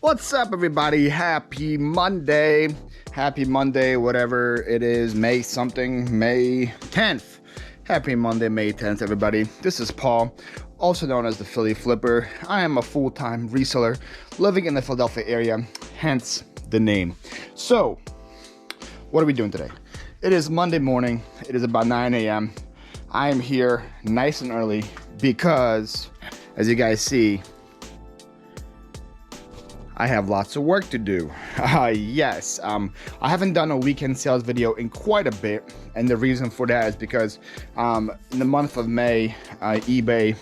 What's up, everybody? Happy Monday. Happy Monday, whatever it is, May 10th. Happy Monday, May 10th, everybody. This is Paul, also known as the Philly Flipper. I am a full-time reseller living in the Philadelphia area, hence the name. So, what are we doing today? It is Monday morning. It is about 9 a.m. I am here nice and early because, as you guys see, I have lots of work to do. Yes, I haven't done a weekend sales video in quite a bit, and the reason for that is because in the month of May, eBay.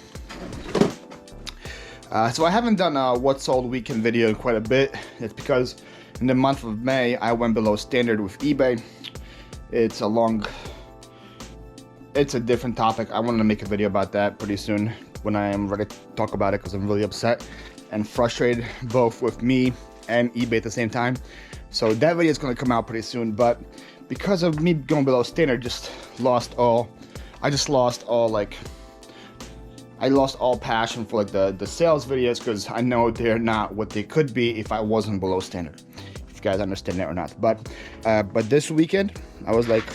So I haven't done a what sold weekend video in quite a bit. It's because in the month of May, I went below standard with eBay. It's a different topic. I wanted to make a video about that pretty soon when I am ready to talk about it, because I'm really upset and frustrated both with me and eBay at the same time. So that video is going to come out pretty soon, but because of me going below standard, I lost all passion for like the sales videos, because I know they're not what they could be if I wasn't below standard, if you guys understand that or not. But this weekend I was like,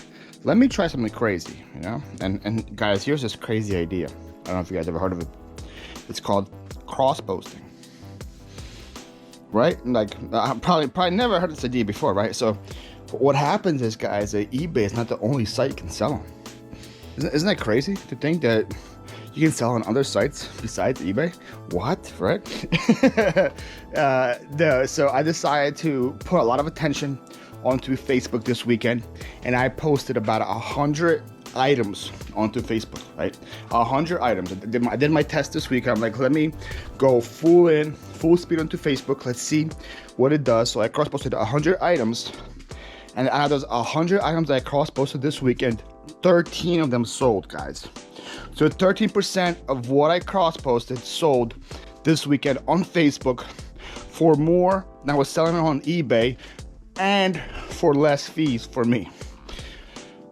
let me try something crazy, you know. And guys, here's this crazy idea. I don't know if you guys ever heard of it. It's called cross posting. Right? Like, I probably never heard this idea before, right? So what happens is, guys, that eBay is not the only site you can sell on. Isn't that crazy to think that you can sell on other sites besides eBay? What, right? No, so I decided to put a lot of attention onto Facebook this weekend, and I posted about 100 items onto Facebook, right? 100 items. I did my test this week. I'm like, let me go full speed onto Facebook. Let's see what it does. So I cross-posted 100 items, and out of those 100 items that I cross-posted this weekend, 13 of them sold, guys. So 13% of what I cross-posted sold this weekend on Facebook for more than I was selling it on eBay, and for less fees for me.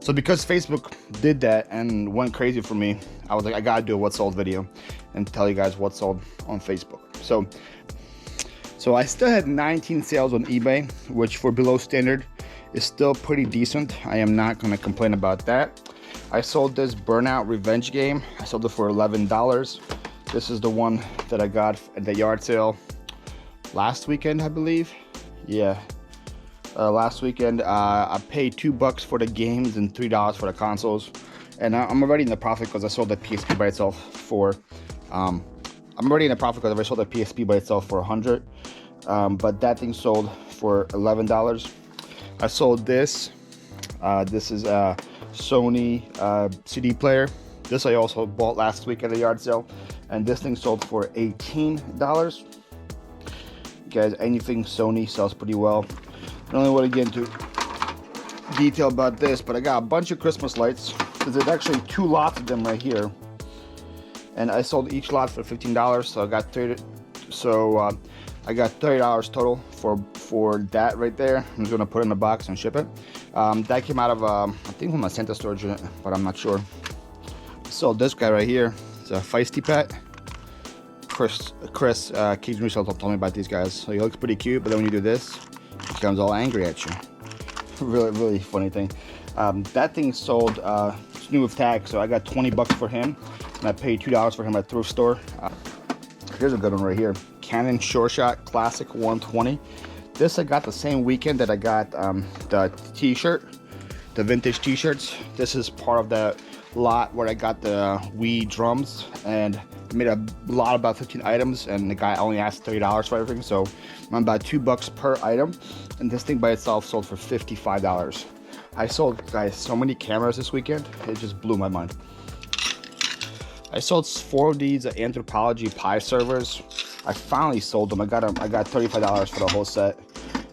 So because Facebook did that and went crazy for me, I was like, I gotta do a what sold video and tell you guys what sold on Facebook. So I still had 19 sales on eBay, which for below standard is still pretty decent. I am not gonna complain about that. I sold this Burnout Revenge game. I sold it for $11. This is the one that I got at the yard sale last weekend, I believe. Yeah. Last weekend, I paid $2 for the games and $3 for the consoles, and I'm already in the profit because I sold the PSP by itself for. I'm already in the profit because I sold the PSP by itself for $100, but that thing sold for $11. I sold this. This is a Sony CD player. This I also bought last week at the yard sale, and this thing sold for $18. Guys, anything Sony sells pretty well. I don't really want to get into detail about this, but I got a bunch of Christmas lights. There's actually 2 lots of them right here, and I sold each lot for $15. So I got $30 total for that right there. I'm just gonna put it in a box and ship it. That came out of I think from a Santa storage unit, but I'm not sure. I sold this guy right here. It's a feisty pet. Chris Keys Resale told me about these guys. So he looks pretty cute, but then when you do this, he becomes all angry at you. Really funny thing. That thing sold, it's new with tag, so I got $20 for him, and I paid $2 for him at thrift store. Here's a good one right here. Canon SureShot Classic 120. This I got the same weekend that I got the t-shirt, the vintage t-shirts. This is part of the lot where I got the Wii drums, and I made a lot, about 15 items, and the guy only asked $30 for everything, so I'm about $2 per item, and this thing by itself sold for $55. I sold, guys, so many cameras this weekend, it just blew my mind. I sold 4 of these Anthropology Pi servers. I finally sold them. I got $35 for the whole set,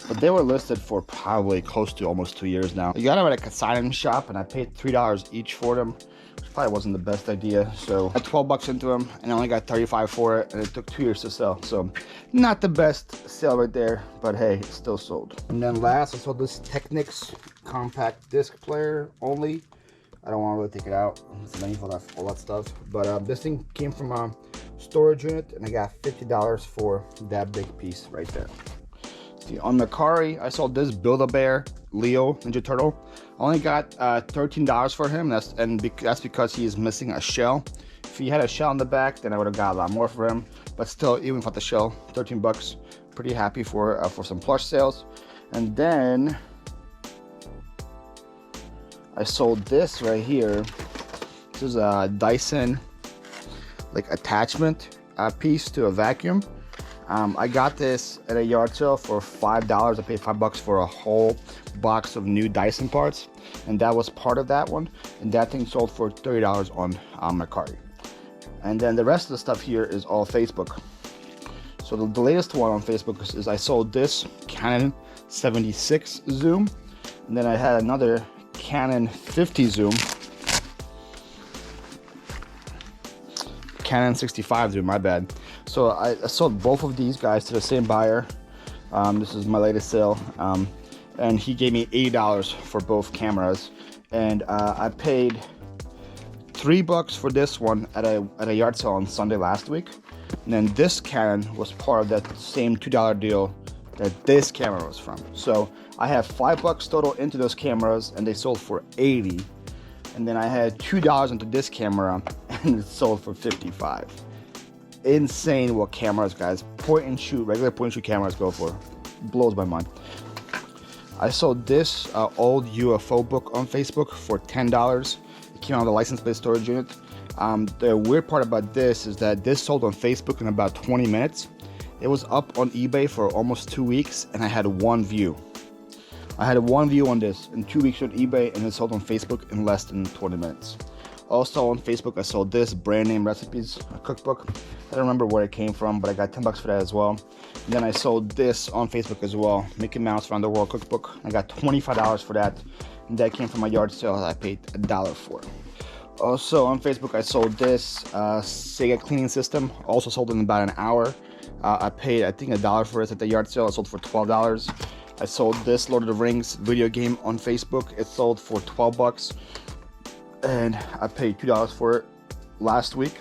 but they were listed for probably close to almost 2 years now. I got them at a consignment shop, and I paid $3 each for them, which probably wasn't the best idea. So I had $12 into them, and I only got $35 for it, and it took 2 years to sell. So not the best sale right there, but hey, it still sold. And then last, I sold this Technics compact disc player only. I don't want to really take it out. It's many for all that stuff. But this thing came from storage unit, and I got $50 for that big piece right there. See, on Mercari, I saw this Build-A-Bear Leo Ninja Turtle. I only got $13 for him. That's because he is missing a shell. If he had a shell in the back, then I would have got a lot more for him. But still, even without the shell, 13 bucks. Pretty happy for some plush sales. And then I sold this right here. This is a Dyson like attachment piece to a vacuum. I got this at a yard sale for $5. I paid $5 for a whole box of new Dyson parts, and that was part of that one. And that thing sold for $30 on Mercari. And then the rest of the stuff here is all Facebook. So the latest one on Facebook is I sold this Canon 76 zoom, and then I had another Canon 50 zoom, Canon 65 zoom, my bad. So I sold both of these guys to the same buyer. This is my latest sale, and he gave me $80 for both cameras, and I paid $3 for this one at a yard sale on Sunday last week. And then this Canon was part of that same $2 deal that this camera was from. So I have $5 total into those cameras, and they sold for $80. And then I had $2 into this camera, and it sold for $55. Insane what cameras, guys, point and shoot, regular point and shoot cameras go for. Blows my mind. I sold this old UFO book on Facebook for $10. It came out of the license plate storage unit. The weird part about this is that this sold on Facebook in about 20 minutes. It was up on eBay for almost 2 weeks, and I had one view. I had one view on this in 2 weeks on eBay, and it sold on Facebook in less than 20 minutes. Also on Facebook, I sold this brand name recipes cookbook. I don't remember where it came from, but I got $10 for that as well. And then I sold this on Facebook as well, Mickey Mouse Around the World cookbook. I got $25 for that, and that came from my yard sale that I paid $1 for. Also on Facebook, I sold this Sega cleaning system. Also sold in about an hour. I paid, I think, $1 for it at the yard sale. I sold for $12. I sold this Lord of the Rings video game on Facebook. It sold for $12, and I paid $2 for it last week.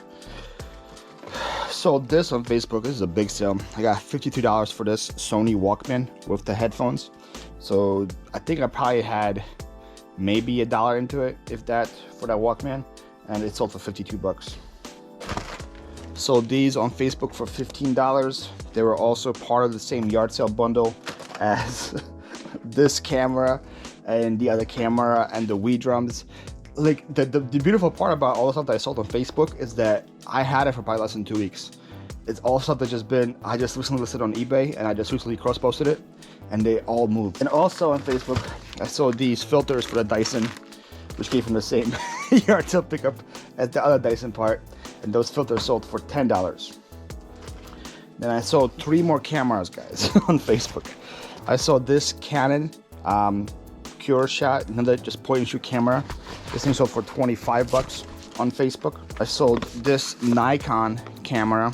Sold this on Facebook. This is a big sale. I got $52 for this Sony Walkman with the headphones. So I think I probably had maybe $1 into it, if that, for that Walkman, and it sold for $52. Sold these on Facebook for $15. They were also part of the same yard sale bundle as this camera and the other camera and the Wii drums. Like the beautiful part about all the stuff that I sold on Facebook is that I had it for probably less than 2 weeks. It's all stuff that's just been, I just recently listed on eBay, and I just recently cross posted it, and they all moved. And also on Facebook, I sold these filters for the Dyson, which came from the same yard sale pickup as the other Dyson part, and those filters sold for $10. Then I sold 3 more cameras, guys, on Facebook. I sold this Canon Pure Shot, another just point and shoot camera. This thing sold for $25 on Facebook. I sold this Nikon camera.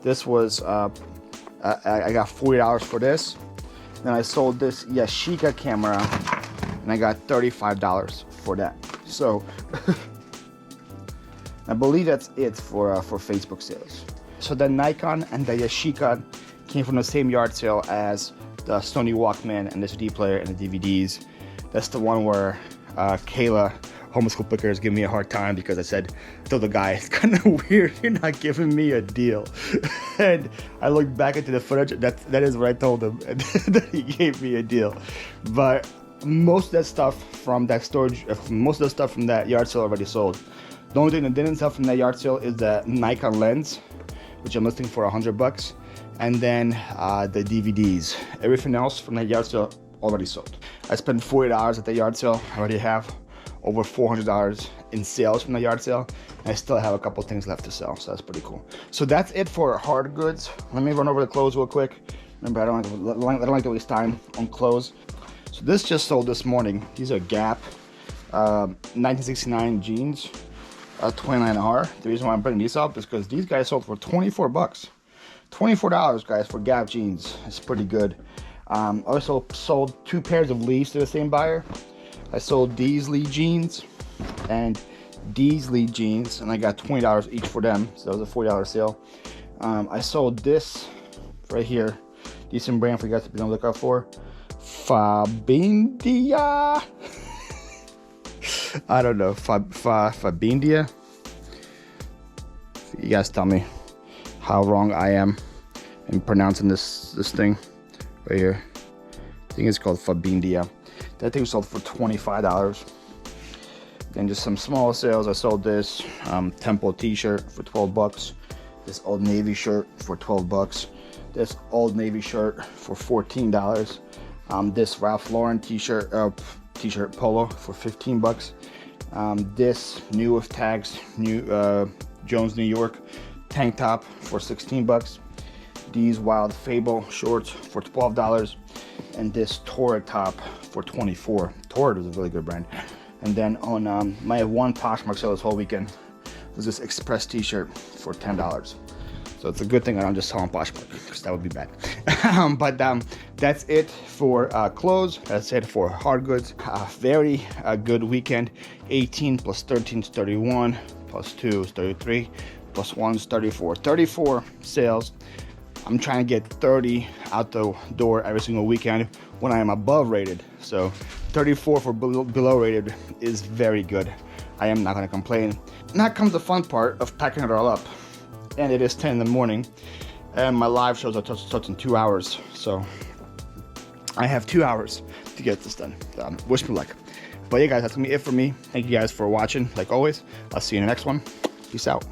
This was I got $40 for this. Then I sold this Yashica camera, and I got $35 for that. So I believe that's it for Facebook sales. So the Nikon and the Yashica came from the same yard sale as the Sony Walkman and the CD player and the DVDs. That's the one where Kayla, homeschool picker, is giving me a hard time because I told the guy, it's kind of weird, you're not giving me a deal. And I looked back into the footage, that is what I told him, and that he gave me a deal. But most of that stuff from that storage, most of the stuff from that yard sale already sold. The only thing that didn't sell from that yard sale is the Nikon lens, which I'm listing for $100, and then the DVDs. Everything else from that yard sale already sold. I spent $40 at the yard sale. I already have over $400 in sales from the yard sale, and I still have a couple things left to sell, so that's pretty cool. So that's it for hard goods. Let me run over the clothes real quick. Remember, I don't like to waste time on clothes. So this just sold this morning. These are Gap 1969 jeans, 29R. The reason why I'm bringing these up is because these guys sold for $24. $24, guys, for Gap jeans. It's pretty good. Also sold 2 pairs of Lees to the same buyer. I sold these Lee jeans, and these lead jeans, and I got $20 each for them, so that was a $40 sale. I sold this right here, decent brand for you guys to be on the lookout for, Fabindia. I don't know, Fabindia. You guys tell me how wrong I am in pronouncing this thing right here. I think it's called Fabindia. That thing sold for $25. Then just some small sales. I sold this Temple t-shirt for 12 bucks. This Old Navy shirt for 12 bucks. This Old Navy shirt for $14. This Ralph Lauren t-shirt polo for 15 bucks. This new with tags, new Jones New York tank top for 16 bucks. These Wild Fable shorts for $12. And this Torrid top for 24. Torrid was a really good brand. And then on my one Poshmark sale this whole weekend was this Express t-shirt for $10. So it's a good thing I don't just sell on Poshmark, because that would be bad. But that's it for clothes. That's it for hard goods. Very good weekend. 18 plus 13 is 31, plus 2 is 33, plus 1 is 34. 34 sales. I'm trying to get 30 out the door every single weekend when I am above rated. So 34 for below rated is very good. I am not going to complain. Now comes the fun part of packing it all up. And it is 10 in the morning. And my live shows starts in 2 hours. So I have 2 hours to get this done. Wish me luck. But yeah, guys, that's going to be it for me. Thank you guys for watching. Like always, I'll see you in the next one. Peace out.